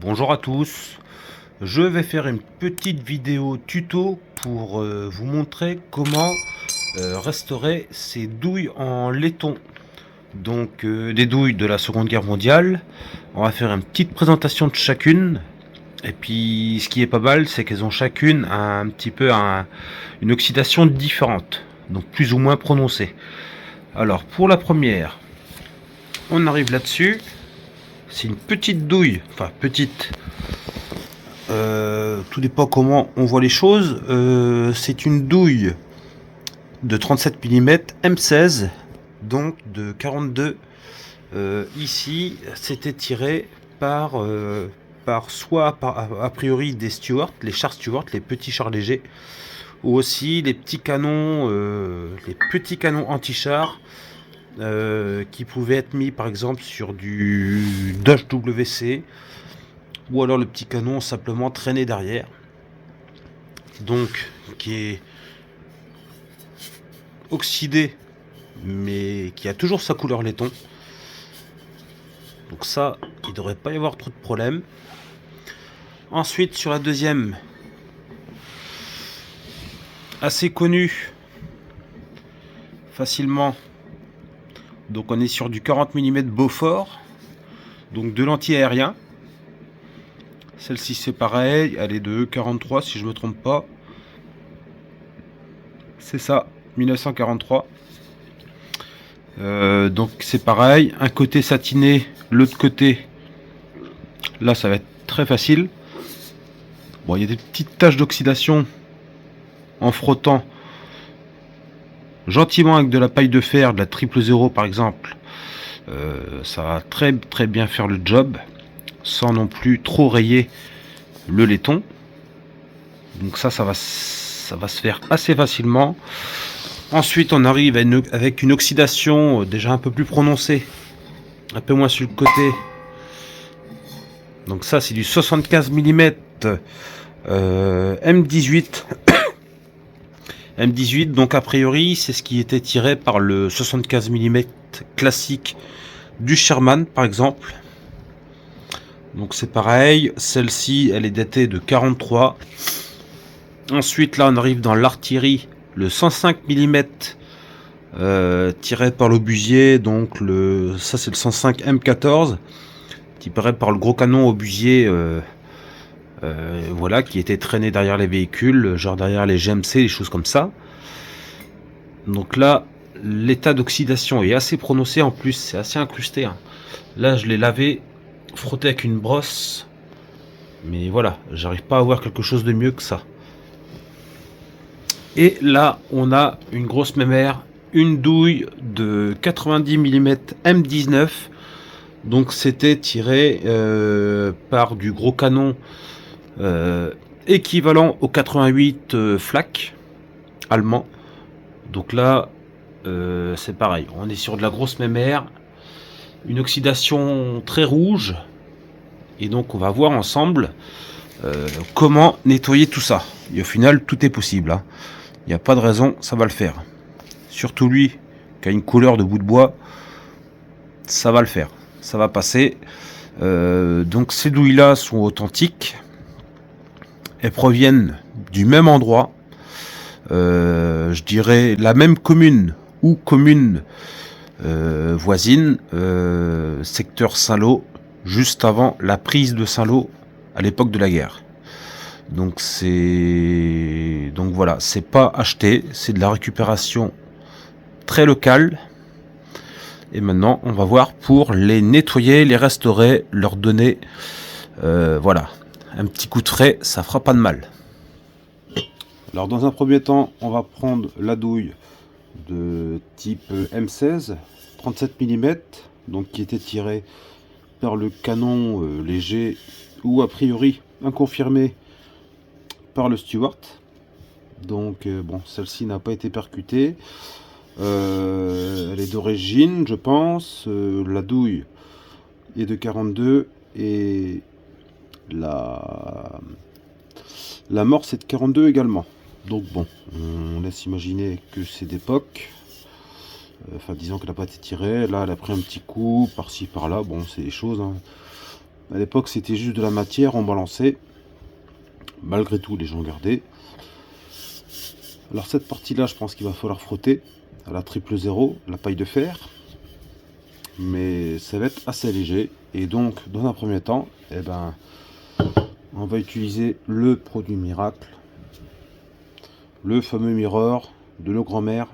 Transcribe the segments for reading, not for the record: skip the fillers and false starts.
Bonjour à tous, je vais faire une petite vidéo tuto pour vous montrer comment restaurer ces douilles en laiton. Donc des douilles de la Seconde Guerre mondiale. On va faire une petite présentation de chacune. Et puis ce qui est pas mal, c'est qu'elles ont chacune un petit peu une oxydation différente, donc plus ou moins prononcée. Alors pour la première, on arrive là-dessus. C'est une petite douille, enfin petite. Tout dépend comment on voit les choses. C'est une douille de 37 mm M16, donc de 42. Ici, c'était tiré par soit a priori des Stuart, les chars Stuart, les petits chars légers, ou aussi les petits canons anti-chars qui pouvaient être mis par exemple sur du Dodge WC, ou alors le petit canon simplement traîné derrière, donc qui est oxydé mais qui a toujours sa couleur laiton. Donc ça, il ne devrait pas y avoir trop de problème. Ensuite, sur la deuxième, assez connue facilement, donc on est sur du 40 mm Beaufort, donc de l'anti-aérien. Celle-ci c'est pareil, elle est de 43 si je me trompe pas. C'est ça, 1943. Donc c'est pareil, un côté satiné, l'autre côté, là ça va être très facile. Bon, il y a des petites taches d'oxydation en frottant gentiment avec de la paille de fer, de la 000 par exemple. Ça va très très bien faire le job, sans non plus trop rayer le laiton. Donc ça va se faire assez facilement. Ensuite, on arrive avec une oxydation déjà un peu plus prononcée, un peu moins sur le côté. Donc ça, c'est du 75 mm M18. M18, donc a priori, c'est ce qui était tiré par le 75 mm classique du Sherman, par exemple. Donc c'est pareil, celle-ci, elle est datée de 43. Ensuite, là, on arrive dans l'artillerie, le 105 mm tiré par l'obusier, donc ça c'est le 105 M14, tiré par le gros canon obusier, voilà, qui était traîné derrière les véhicules, genre derrière les GMC, des choses comme ça. Donc là, l'état d'oxydation est assez prononcé, en plus c'est assez incrusté, hein. Là je l'ai lavé, frotté avec une brosse, mais voilà, j'arrive pas à voir quelque chose de mieux que ça. Et là on a une grosse mémère, une douille de 90 mm M19. Donc c'était tiré par du gros canon équivalent au 88 Flak allemand. Donc là c'est pareil, on est sur de la grosse mémère, une oxydation très rouge, et donc on va voir ensemble comment nettoyer tout ça. Et au final tout est possible, hein. Il n'y a pas de raison, ça va le faire. Surtout lui qui a une couleur de bout de bois, ça va le faire, ça va passer. Donc ces douilles là sont authentiques, elles proviennent du même endroit, je dirais la même commune ou commune voisine, secteur Saint-Lô, juste avant la prise de Saint-Lô à l'époque de la guerre. Donc voilà, c'est pas acheté, c'est de la récupération très locale. Et maintenant on va voir pour les nettoyer, les restaurer, leur donner voilà, un petit coup de frais, ça fera pas de mal. Alors dans un premier temps, on va prendre la douille de type M16 37 mm, donc qui était tirée par le canon léger, ou a priori inconfirmé par le Stuart. Donc bon, celle-ci n'a pas été percutée, elle est d'origine je pense, la douille est de 42 et la morse est de 42 également. Donc bon, on laisse imaginer que c'est d'époque. Enfin, disons qu'elle n'a pas été tirée. Là, elle a pris un petit coup par-ci par-là. Bon, c'est des choses, hein. À l'époque, c'était juste de la matière, on balançait. Malgré tout, les gens gardaient. Alors cette partie-là, je pense qu'il va falloir frotter à la 000, la paille de fer. Mais ça va être assez léger. Et donc, dans un premier temps, eh ben, on va utiliser le produit miracle. Le fameux mirror de nos grand-mères.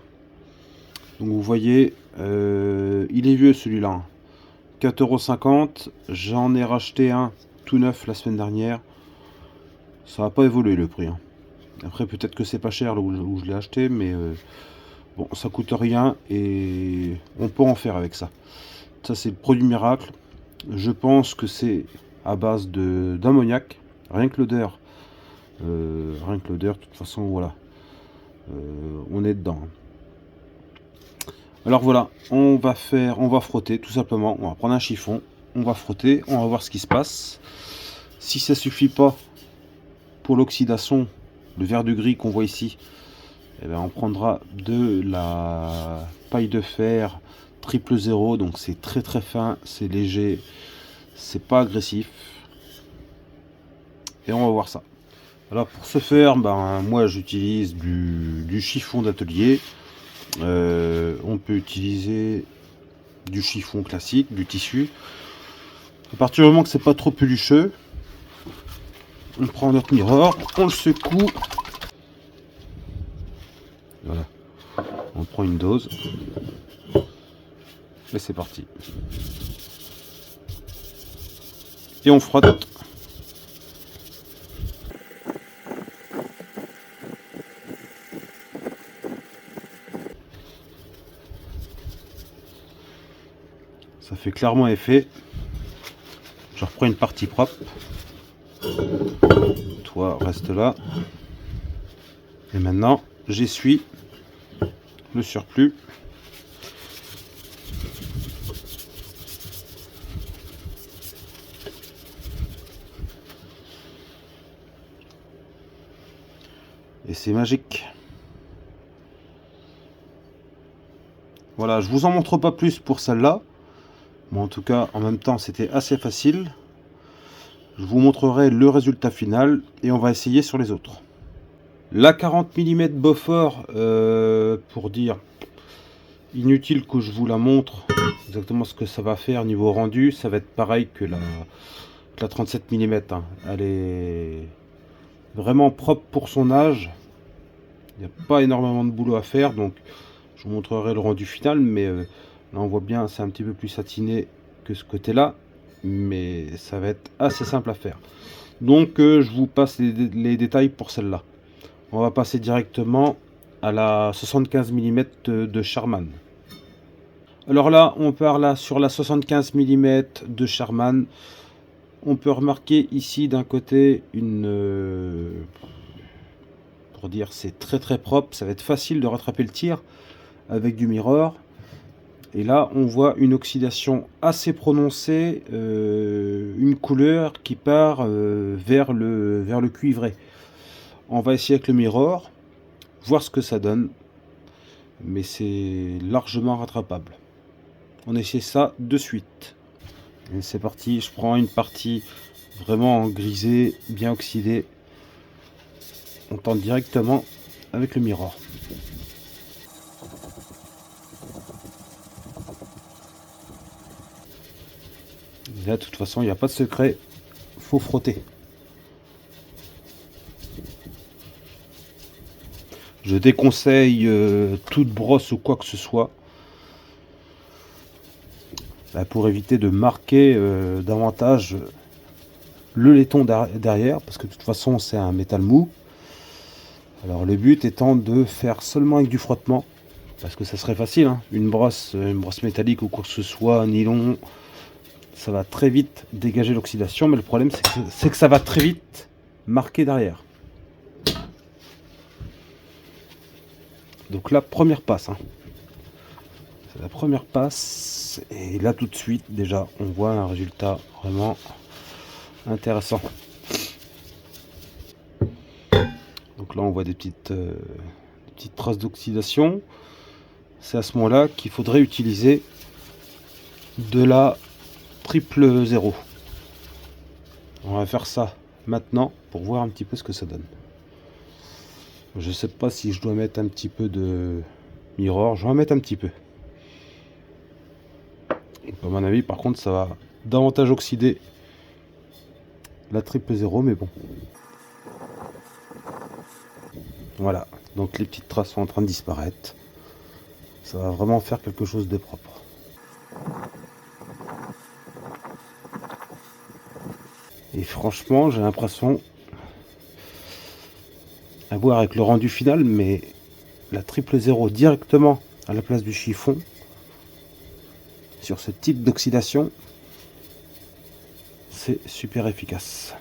Donc vous voyez, il est vieux celui-là. 4,50 €. J'en ai racheté un tout neuf la semaine dernière. Ça n'a pas évolué le prix. Après peut-être que c'est pas cher là où je l'ai acheté, mais bon, ça coûte rien et on peut en faire avec ça. Ça c'est le produit miracle. Je pense que c'est à base d'ammoniac. Rien que l'odeur. De toute façon, voilà. On est dedans. Alors voilà, on va frotter tout simplement. On va prendre un chiffon, on va frotter, on va voir ce qui se passe. Si ça suffit pas pour l'oxydation, le vert de gris qu'on voit ici, eh bien on prendra de la paille de fer 000, donc c'est très très fin, c'est léger, c'est pas agressif. Et on va voir ça. Alors pour ce faire, moi j'utilise du chiffon d'atelier. On peut utiliser du chiffon classique, du tissu. À partir du moment que c'est pas trop pelucheux, on prend notre mirror, on le secoue. Voilà. On prend une dose. Et c'est parti. Et on frotte. Ça fait clairement effet. Je reprends une partie propre. Toi, reste là. Et maintenant, j'essuie le surplus. Et c'est magique. Voilà, je vous en montre pas plus pour celle-là. Mais en tout cas, en même temps, c'était assez facile. Je vous montrerai le résultat final et on va essayer sur les autres. La 40 mm Beaufort, pour dire, inutile que je vous la montre exactement ce que ça va faire niveau rendu. Ça va être pareil que la 37 mm. Elle est vraiment propre pour son âge. Il n'y a pas énormément de boulot à faire, donc je vous montrerai le rendu final, mais là on voit bien c'est un petit peu plus satiné que ce côté là, mais ça va être assez simple à faire. Donc je vous passe les détails pour celle-là. On va passer directement à la 75 mm de Charman. Alors là on part là sur la 75 mm de Charman. On peut remarquer ici d'un côté une pour dire c'est très très propre, ça va être facile de rattraper le tir avec du mirror. Et là on voit une oxydation assez prononcée, une couleur qui part vers le cuivré. On va essayer avec le mirror, voir ce que ça donne, mais c'est largement rattrapable. On essaie ça de suite. Et c'est parti, je prends une partie vraiment grisée, bien oxydée. On tente directement avec le mirror. Et là, de toute façon, il n'y a pas de secret, faut frotter. Je déconseille toute brosse ou quoi que ce soit, pour éviter de marquer davantage le laiton derrière, parce que de toute façon c'est un métal mou. Alors le but étant de faire seulement avec du frottement, parce que ça serait facile, hein. Une brosse métallique ou quoi que ce soit, nylon, ça va très vite dégager l'oxydation, mais le problème c'est que ça va très vite marquer derrière. Donc la première passe, hein. C'est la première passe, et là tout de suite déjà on voit un résultat vraiment intéressant. Donc là on voit des petites traces d'oxydation. C'est à ce moment-là qu'il faudrait utiliser de la 000. On va faire ça maintenant pour voir un petit peu ce que ça donne. Je sais pas si je dois mettre un petit peu de mirror. Je vais en mettre un petit peu. À mon avis, par contre, ça va davantage oxyder la 000, mais bon. Voilà, donc les petites traces sont en train de disparaître. Ça va vraiment faire quelque chose de propre. Et franchement, j'ai l'impression, à voir avec le rendu final, mais la 000 directement à la place du chiffon, sur ce type d'oxydation, c'est super efficace.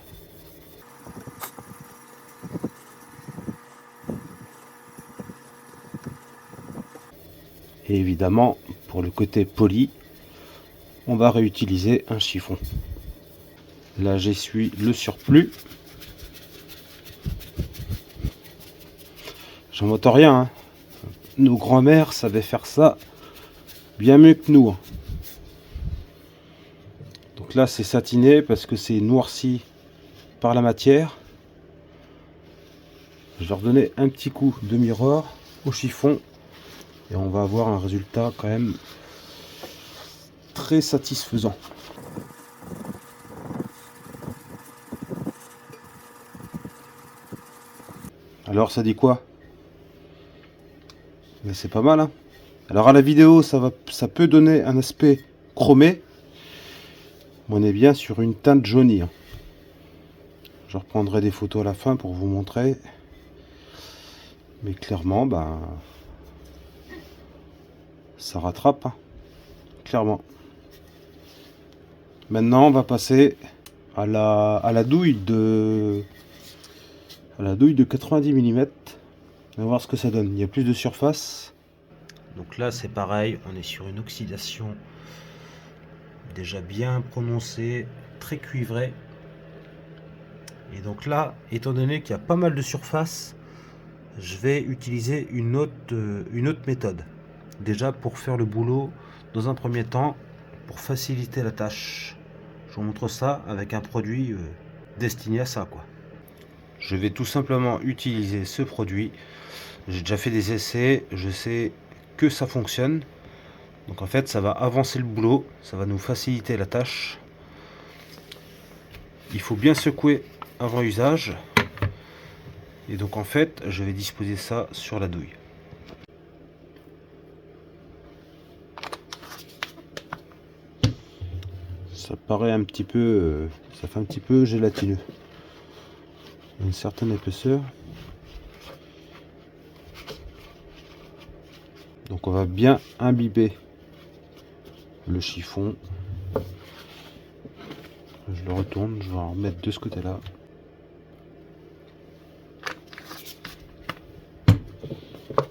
Et évidemment, pour le côté poli, on va réutiliser un chiffon. Là, j'essuie le surplus. J'invente rien, hein. Nos grands-mères savaient faire ça bien mieux que nous. Donc là, c'est satiné parce que c'est noirci par la matière. Je vais redonner un petit coup de miroir au chiffon et on va avoir un résultat quand même très satisfaisant. Alors ça dit quoi? Mais c'est pas mal, hein. Alors à la vidéo, ça peut donner un aspect chromé. On est bien sur une teinte jaunie, hein. Je reprendrai des photos à la fin pour vous montrer. Mais clairement, ça rattrape, hein. Clairement. Maintenant, on va passer à la douille de 90 mm. On va voir ce que ça donne. Il y a plus de surface. Donc là, c'est pareil. On est sur une oxydation déjà bien prononcée, très cuivrée. Et donc là, étant donné qu'il y a pas mal de surface, je vais utiliser une autre méthode. Déjà pour faire le boulot dans un premier temps, pour faciliter la tâche. Je vous montre ça avec un produit destiné à ça, quoi. Je vais tout simplement utiliser ce produit. J'ai déjà fait des essais, je sais que ça fonctionne. Donc en fait, ça va avancer le boulot, ça va nous faciliter la tâche. Il faut bien secouer avant usage. Et donc en fait, je vais disposer ça sur la douille. Ça paraît un petit peu, ça fait un petit peu gélatineux. Une certaine épaisseur. Donc on va bien imbiber le chiffon. Je le retourne, je vais en remettre de ce côté-là.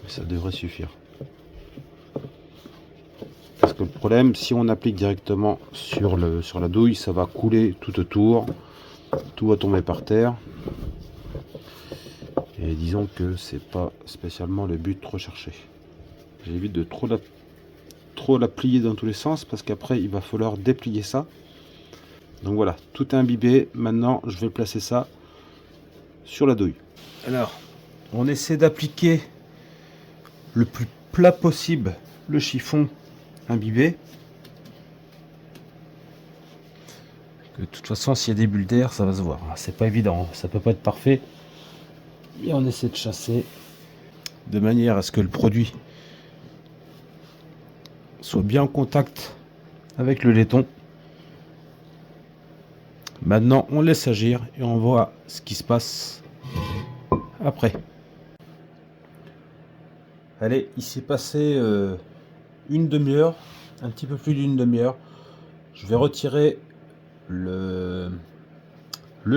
Ça devrait suffire. Parce que le problème, si on applique directement sur la douille, ça va couler tout autour. Tout va tomber par terre. Et disons que c'est pas spécialement le but recherché. J'évite de trop la plier dans tous les sens parce qu'après il va falloir déplier ça. Donc voilà, tout est imbibé. Maintenant, je vais placer ça sur la douille. Alors, on essaie d'appliquer le plus plat possible le chiffon imbibé. De toute façon, s'il y a des bulles d'air, ça va se voir. C'est pas évident, ça peut pas être parfait. Mais on essaie de chasser de manière à ce que le produit soit bien en contact avec le laiton. Maintenant, on laisse agir et on voit ce qui se passe après. Allez, il s'est passé une demi-heure, un petit peu plus d'une demi-heure. Je vais retirer le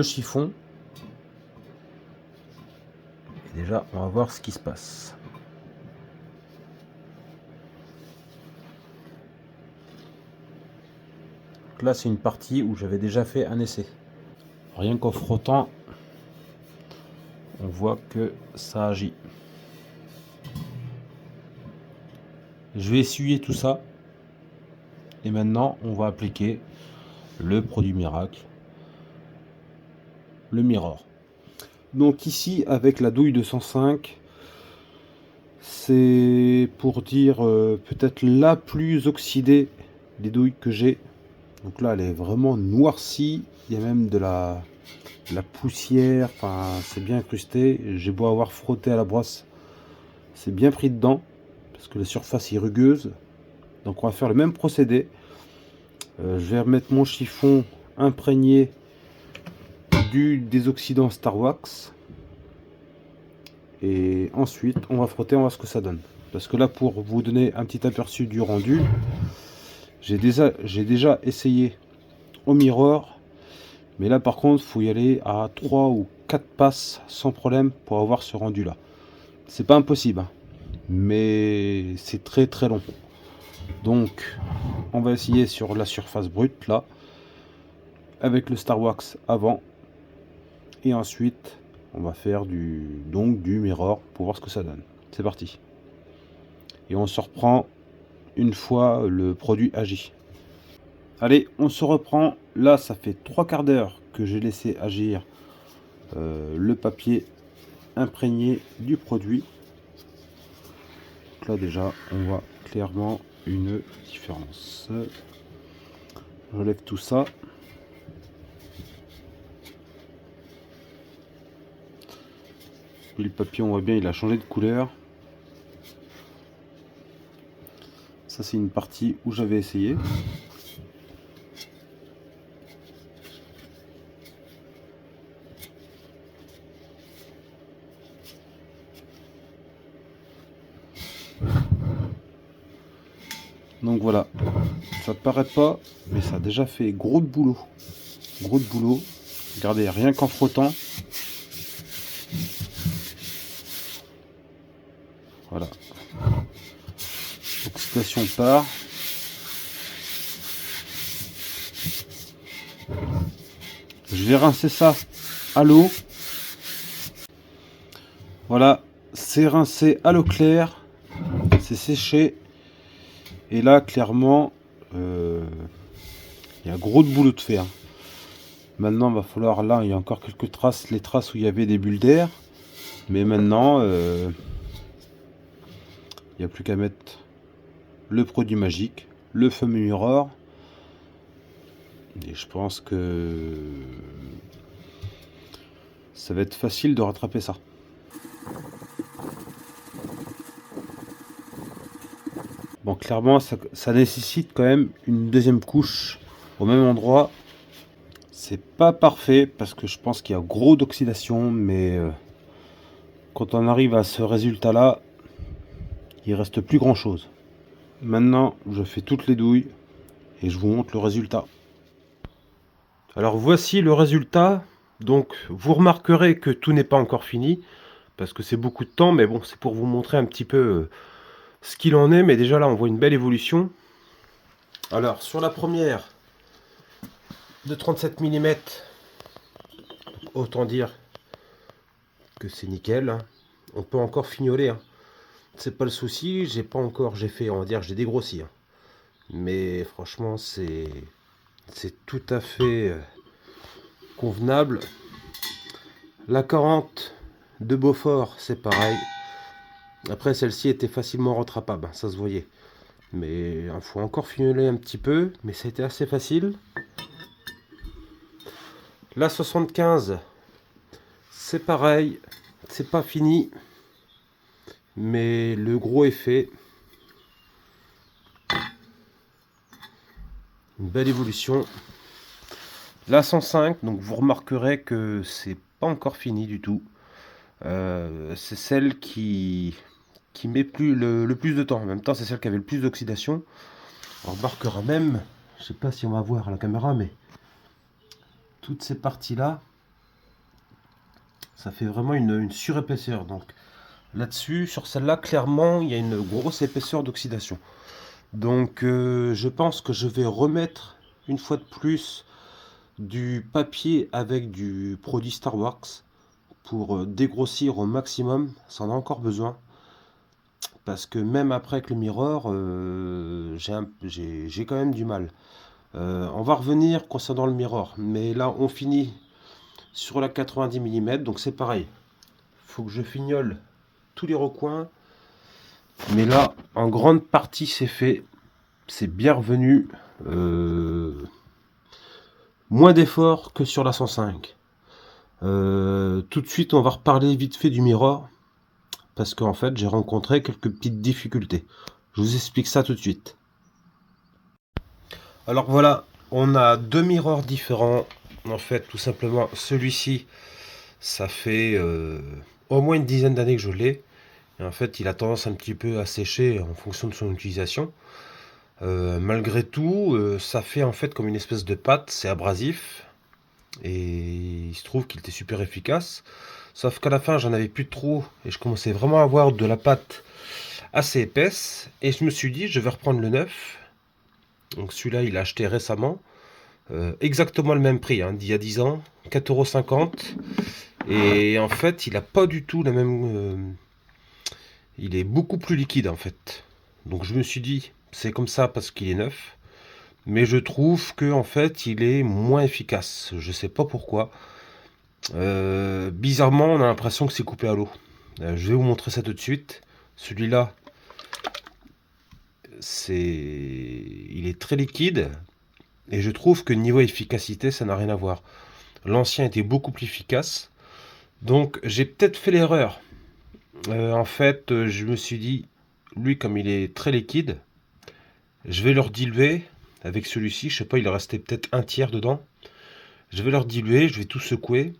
chiffon. Et déjà, on va voir ce qui se passe. Donc là, c'est une partie où j'avais déjà fait un essai. Rien qu'en frottant, on voit que ça agit. Je vais essuyer tout ça. Et maintenant, on va appliquer le produit miracle le mirror. Donc ici avec la douille 205, c'est pour dire peut-être la plus oxydée des douilles que j'ai. Donc là elle est vraiment noircie, il y a même de la poussière, enfin c'est bien incrusté. J'ai beau avoir frotté à la brosse, c'est bien pris dedans parce que la surface est rugueuse. Donc on va faire le même procédé. Je vais remettre mon chiffon imprégné du désoxydant Star Wax et ensuite on va frotter, on va voir ce que ça donne. Parce que là, pour vous donner un petit aperçu du rendu, j'ai déjà essayé au mirror, mais là par contre faut y aller à 3 ou 4 passes sans problème pour avoir ce rendu là. C'est pas impossible hein, mais c'est très très long. Donc on va essayer sur la surface brute là avec le Star Wax avant, et ensuite on va faire du mirror pour voir ce que ça donne. C'est parti. Et on se reprend une fois le produit agi. Allez, on se reprend. Là, ça fait 3/4 d'heure que j'ai laissé agir le papier imprégné du produit. Donc là déjà, on voit clairement une différence. Je lève tout ça. Puis le papier, on voit bien, il a changé de couleur. Ça, c'est une partie où j'avais essayé. Donc voilà, ça paraît pas, mais ça a déjà fait gros de boulot. Gros de boulot. Regardez, rien qu'en frottant. Voilà. L'oxydation part. Je vais rincer ça à l'eau. Voilà, c'est rincé à l'eau claire. C'est séché. Et là, clairement, il y a gros de boulot de faire. Maintenant, il va falloir, là, il y a encore quelques traces, les traces où il y avait des bulles d'air. Mais maintenant, il n'y a plus qu'à mettre le produit magique, le fameux mirror. Et je pense que ça va être facile de rattraper ça. Bon, clairement, ça nécessite quand même une deuxième couche au même endroit. C'est pas parfait parce que je pense qu'il y a gros d'oxydation, mais quand on arrive à ce résultat là, il reste plus grand chose. Maintenant, je fais toutes les douilles et je vous montre le résultat. Alors voici le résultat. Donc vous remarquerez que tout n'est pas encore fini parce que c'est beaucoup de temps, mais bon, c'est pour vous montrer un petit peu ce qu'il en est. Mais déjà là, on voit une belle évolution. Alors sur la première de 37 mm, autant dire que c'est nickel, hein. On peut encore fignoler, hein. C'est pas le souci, j'ai pas encore, j'ai fait, on va dire, j'ai dégrossi, hein. Mais franchement c'est tout à fait convenable. La 40 de Beaufort, c'est pareil. Après, celle-ci était facilement rattrapable, ça se voyait. Mais il faut encore fignoler un petit peu, mais c'était assez facile. La 75, c'est pareil, c'est pas fini, mais le gros est fait. Une belle évolution. La 105, donc vous remarquerez que c'est pas encore fini du tout. C'est celle qui met le plus de temps. En même temps, c'est celle qui avait le plus d'oxydation. On remarquera même, je sais pas si on va voir à la caméra, mais toutes ces parties-là, ça fait vraiment une surépaisseur. Donc là-dessus, sur celle-là, clairement, il y a une grosse épaisseur d'oxydation. Donc je pense que je vais remettre une fois de plus du papier avec du produit Star Wax pour dégrossir au maximum. Ça en a encore besoin. Parce que même après avec le mirror, j'ai quand même du mal. On va revenir concernant le mirror. Mais là, on finit sur la 90 mm, donc c'est pareil. Faut que je fignole tous les recoins. Mais là, en grande partie, c'est fait. C'est bien revenu. Moins d'efforts que sur la 105. Tout de suite, on va reparler vite fait du mirror. Parce qu'en fait, j'ai rencontré quelques petites difficultés. Je vous explique ça tout de suite. Alors voilà, on a deux mirrors différents. En fait, tout simplement, celui-ci, ça fait au moins une dizaine d'années que je l'ai. Et en fait, il a tendance un petit peu à sécher en fonction de son utilisation. Malgré tout, ça fait en fait comme une espèce de pâte, c'est abrasif. Et il se trouve qu'il était super efficace. Sauf qu'à la fin, j'en avais plus trop. Et je commençais vraiment à avoir de la pâte assez épaisse. Et je me suis dit, je vais reprendre le neuf. Donc celui-là, il a acheté récemment. Exactement le même prix, hein, d'il y a 10 ans. 4,50 €. Et en fait, il n'a pas du tout la même... il est beaucoup plus liquide en fait. Donc je me suis dit, c'est comme ça parce qu'il est neuf. Mais je trouve que en fait, il est moins efficace. Je sais pas pourquoi. Bizarrement, on a l'impression que c'est coupé à l'eau. Je vais vous montrer ça tout de suite. Celui-là, il est très liquide. Et je trouve que niveau efficacité, ça n'a rien à voir. L'ancien était beaucoup plus efficace. Donc j'ai peut-être fait l'erreur. En fait, je me suis dit, lui comme il est très liquide, je vais le rediluer avec celui-ci. Je sais pas, il restait peut-être un tiers dedans. Je vais le rediluer, je vais tout secouer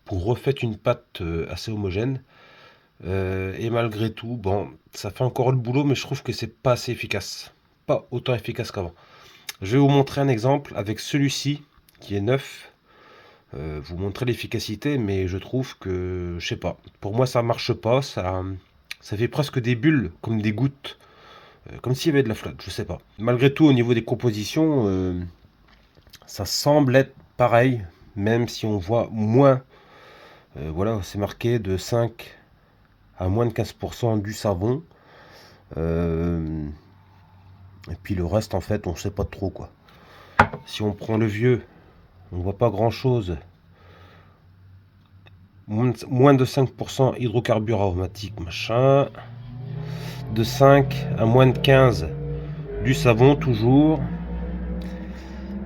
pour refaire une pâte assez homogène. Et malgré tout, bon, ça fait encore le boulot, mais je trouve que c'est pas assez efficace. Pas autant efficace qu'avant. Je vais vous montrer un exemple avec celui-ci qui est neuf. Vous montrer l'efficacité, mais je trouve que, je sais pas, pour moi ça marche pas, ça fait presque des bulles, comme des gouttes, comme s'il y avait de la flotte, je sais pas. Malgré tout, au niveau des compositions, ça semble être pareil, même si on voit moins, voilà, c'est marqué de 5 à moins de 15% du savon, et puis le reste en fait on sait pas trop quoi. Si on prend le vieux, on voit pas grand chose. Moins de 5% hydrocarbures aromatiques, machin. De 5 à moins de 15, du savon toujours.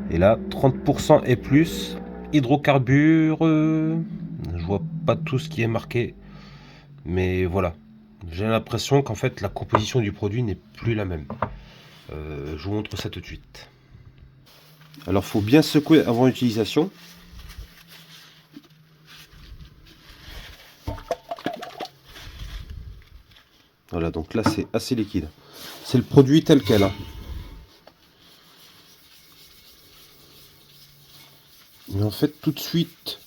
Et là, 30% et plus, hydrocarbures. Je vois pas tout ce qui est marqué. Mais voilà. J'ai l'impression qu'en fait, la composition du produit n'est plus la même. Je vous montre ça tout de suite. Alors, il faut bien secouer avant l'utilisation. Voilà, donc là c'est assez liquide. C'est le produit tel quel. Hein. Mais en fait, tout de suite,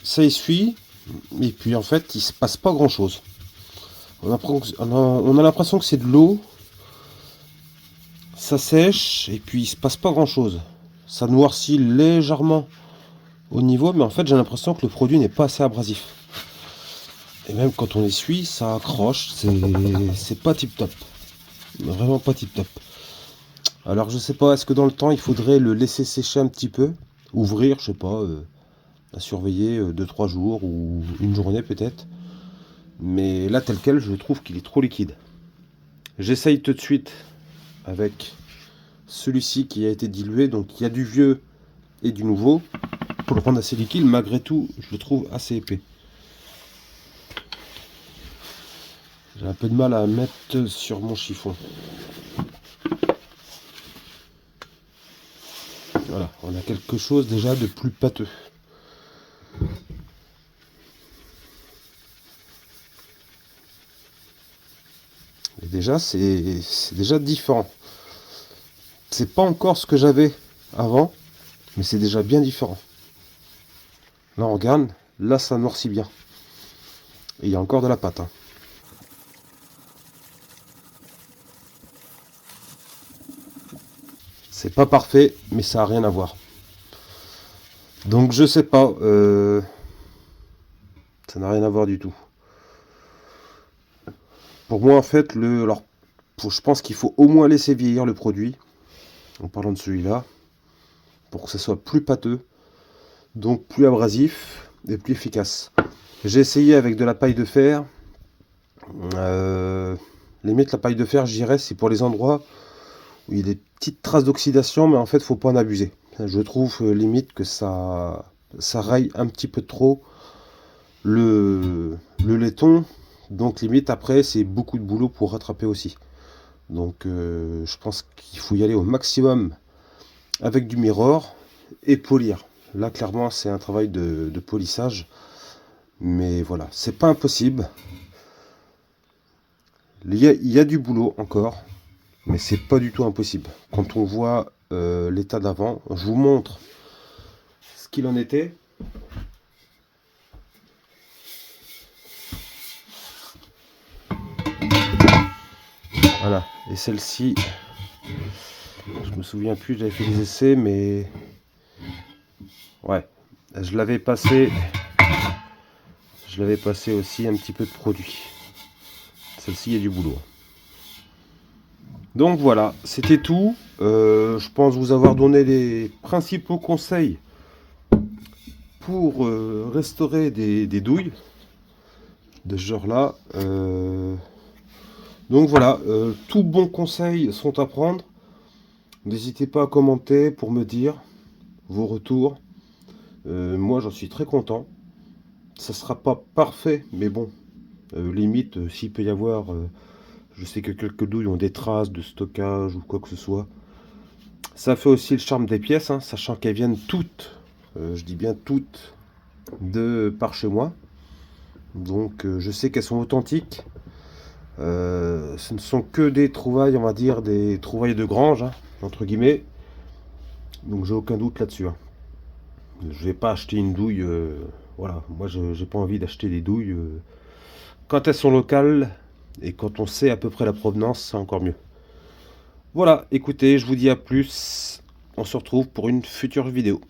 ça essuie. Et puis en fait, il se passe pas grand chose. On a l'impression que c'est de l'eau. Ça sèche et puis il se passe pas grand chose. Ça noircit légèrement au niveau, mais en fait, j'ai l'impression que le produit n'est pas assez abrasif. Et même quand on essuie, ça accroche, c'est pas tip top. Vraiment pas tip top. Alors je sais pas, est-ce que dans le temps il faudrait le laisser sécher un petit peu, ouvrir, je sais pas, à surveiller 2-3 jours ou une journée peut-être. Mais là tel quel, je trouve qu'il est trop liquide. J'essaye tout de suite avec celui-ci qui a été dilué, donc il y a du vieux et du nouveau. Pour le rendre assez liquide, malgré tout, je le trouve assez épais. J'ai un peu de mal à mettre sur mon chiffon. Voilà, on a quelque chose déjà de plus pâteux. Et déjà, c'est déjà différent. C'est pas encore ce que j'avais avant, mais c'est déjà bien différent. Là, on regarde, là, ça noircit bien. Et il y a encore de la pâte. Hein. C'est pas parfait, mais ça a rien à voir. Donc je sais pas. Ça n'a rien à voir du tout. Pour moi en fait, je pense qu'il faut au moins laisser vieillir le produit. En parlant de celui-là. Pour que ce soit plus pâteux. donc plus abrasif et plus efficace. J'ai essayé avec de la paille de fer. Limite la paille de fer, je dirais, c'est pour les endroits où il y a des petites traces d'oxydation, mais en fait faut pas en abuser. Je trouve limite que ça raye un petit peu trop le laiton, donc limite après c'est beaucoup de boulot pour rattraper aussi. Donc je pense qu'il faut y aller au maximum avec du mirror et polir. Là clairement c'est un travail de polissage, mais voilà, c'est pas impossible. Il y a du boulot encore, mais c'est pas du tout impossible. Quand on voit l'état d'avant, je vous montre ce qu'il en était. Voilà, et celle-ci, je me souviens plus, j'avais fait des essais, mais ouais, je l'avais passé aussi un petit peu de produit. Celle-ci, il y a du boulot. Donc voilà, c'était tout. Je pense vous avoir donné les principaux conseils pour restaurer des douilles de ce genre-là. Donc voilà, tous bons conseils sont à prendre. N'hésitez pas à commenter pour me dire vos retours. Moi, j'en suis très content. Ça sera pas parfait, mais bon, limite, s'il peut y avoir, je sais que quelques douilles ont des traces de stockage ou quoi que ce soit. Ça fait aussi le charme des pièces, hein, sachant qu'elles viennent toutes, je dis bien toutes, de par chez moi. Donc, je sais qu'elles sont authentiques. Ce ne sont que des trouvailles, on va dire, des trouvailles de grange, hein, entre guillemets. Donc j'ai aucun doute là-dessus. Hein. Je vais pas acheter une douille. Voilà, moi j'ai pas envie d'acheter des douilles. Quand elles sont locales et quand on sait à peu près la provenance, c'est encore mieux. Voilà, écoutez, je vous dis à plus. On se retrouve pour une future vidéo.